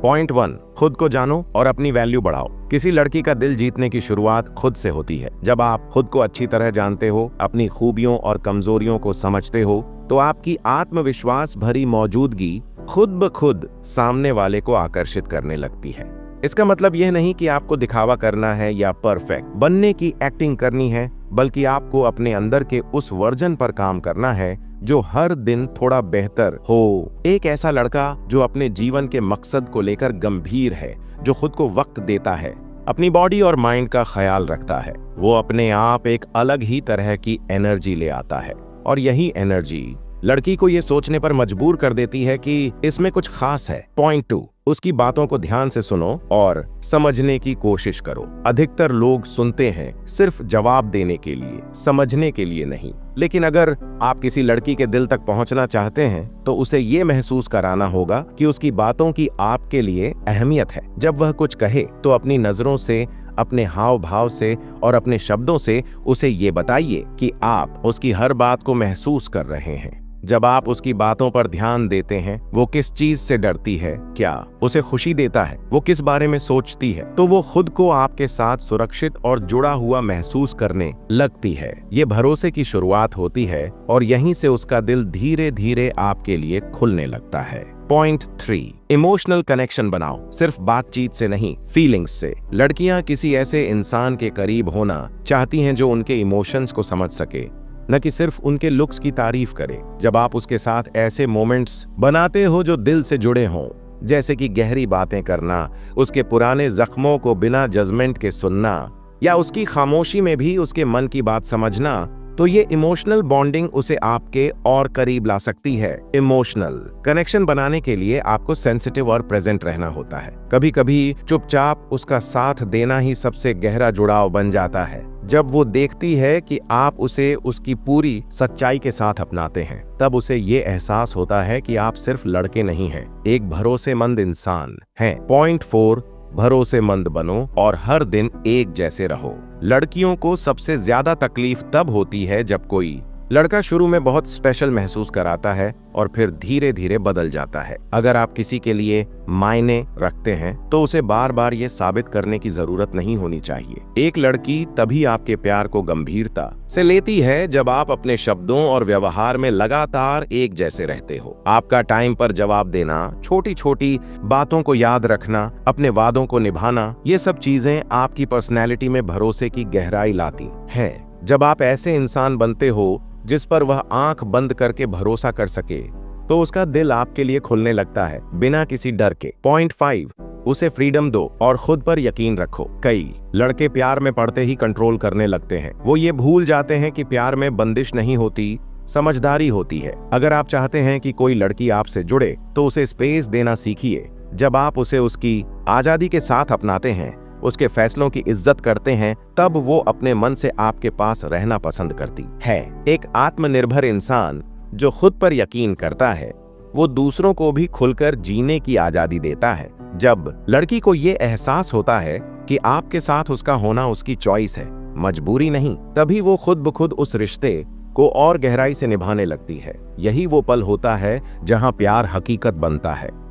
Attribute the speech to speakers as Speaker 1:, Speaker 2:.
Speaker 1: Point 1, खुद को जानो और अपनी वैल्यू बढ़ाओ। किसी लड़की का दिल जीतने की शुरुआत खुद से होती है। जब आप खुद को अच्छी तरह जानते हो, अपनी खूबियों और कमजोरियों को समझते हो, तो आपकी आत्मविश्वास भरी मौजूदगी खुद ब खुद सामने वाले को आकर्षित करने लगती है। इसका मतलब यह नहीं कि आपको दिखावा करना है या परफेक्ट बनने की एक्टिंग करनी है, बल्कि आपको अपने अंदर के उस वर्जन पर काम करना है जो हर दिन थोड़ा बेहतर हो। एक ऐसा लड़का जो अपने जीवन के मकसद को लेकर गंभीर है, जो खुद को वक्त देता है, अपनी बॉडी और माइंड का ख्याल रखता है, वो अपने आप एक अलग ही तरह की एनर्जी ले आता है। और यही एनर्जी लड़की को ये सोचने पर मजबूर कर देती है कि इसमें कुछ खास है। पॉइंट 2, उसकी बातों को ध्यान से सुनो और समझने की कोशिश करो। अधिकतर लोग सुनते हैं सिर्फ जवाब देने के लिए, समझने के लिए नहीं। लेकिन अगर आप किसी लड़की के दिल तक पहुंचना चाहते हैं, तो उसे ये महसूस कराना होगा कि उसकी बातों की आपके लिए अहमियत है। जब वह कुछ कहे तो अपनी नजरों से, अपने हाव भाव से और अपने शब्दों से उसे ये बताइए कि आप उसकी हर बात को महसूस कर रहे हैं। जब आप उसकी बातों पर ध्यान देते हैं, वो किस चीज से डरती है, क्या उसे खुशी देता है, वो किस बारे में सोचती है, तो वो खुद को आपके साथ सुरक्षित और जुड़ा हुआ महसूस करने लगती है। ये भरोसे की शुरुआत होती है और यहीं से उसका दिल धीरे धीरे आपके लिए खुलने लगता है। पॉइंट 3, इमोशनल कनेक्शन बनाओ, सिर्फ बातचीत से नहीं, फीलिंग्स से। लड़कियां किसी ऐसे इंसान के करीब होना चाहती हैं जो उनके इमोशंस को समझ सके, न कि सिर्फ उनके लुक्स की तारीफ करे। जब आप उसके साथ ऐसे मोमेंट्स बनाते हो जो दिल से जुड़े हों, जैसे कि गहरी बातें करना, उसके पुराने जख्मों को बिना जजमेंट के सुनना, या उसकी खामोशी में भी उसके मन की बात समझना, तो ये इमोशनल बॉन्डिंग उसे आपके और करीब ला सकती है। इमोशनल कनेक्शन बनाने के लिए आपको सेंसिटिव और प्रेजेंट रहना होता है। कभी कभी चुपचाप उसका साथ देना ही सबसे गहरा जुड़ाव बन जाता है। जब वो देखती है कि आप उसे उसकी पूरी सच्चाई के साथ अपनाते हैं, तब उसे ये एहसास होता है कि आप सिर्फ लड़के नहीं हैं, एक भरोसेमंद इंसान हैं। पॉइंट 4, भरोसेमंद बनो और हर दिन एक जैसे रहो। लड़कियों को सबसे ज्यादा तकलीफ तब होती है जब कोई लड़का शुरू में बहुत स्पेशल महसूस कराता है और फिर धीरे धीरे बदल जाता है। अगर आप किसी के लिए मायने रखते हैं, तो उसे बार बार ये साबित करने की जरूरत नहीं होनी चाहिए। एक लड़की तभी आपके प्यार को गंभीरता से लेती है जब आप अपने शब्दों और व्यवहार में लगातार एक जैसे रहते हो। आपका टाइम पर जवाब देना, छोटी छोटी बातों को याद रखना, अपने वादों को निभाना, ये सब चीजें आपकी पर्सनैलिटी में भरोसे की गहराई लाती हैं। जब आप ऐसे इंसान बनते हो जिस पर वह आंख बंद करके भरोसा कर सके, तो उसका दिल आपके लिए खुलने लगता है, बिना किसी डर के। पॉइंट 5, उसे फ्रीडम दो और खुद पर यकीन रखो। कई लड़के प्यार में पड़ते ही कंट्रोल करने लगते हैं। वो ये भूल जाते हैं कि प्यार में बंदिश नहीं होती, समझदारी होती है। अगर आप चाहते हैं कि कोई लड़की आपसे जुड़े, तो उसे स्पेस देना सीखिए। जब आप उसे उसकी आजादी के साथ अपनाते हैं, उसके फैसलों की इज्जत करते हैं, तब वो अपने मन से आपके पास रहना पसंद करती है। एक आत्मनिर्भर इंसान जो खुद पर यकीन करता है, वो दूसरों को भी खुलकर जीने की आजादी देता है। जब लड़की को ये एहसास होता है कि आपके साथ उसका होना उसकी चॉइस है, मजबूरी नहीं, तभी वो खुद ब खुद उस रिश्ते को और गहराई से निभाने लगती है। यही वो पल होता है जहां प्यार हकीकत बनता है।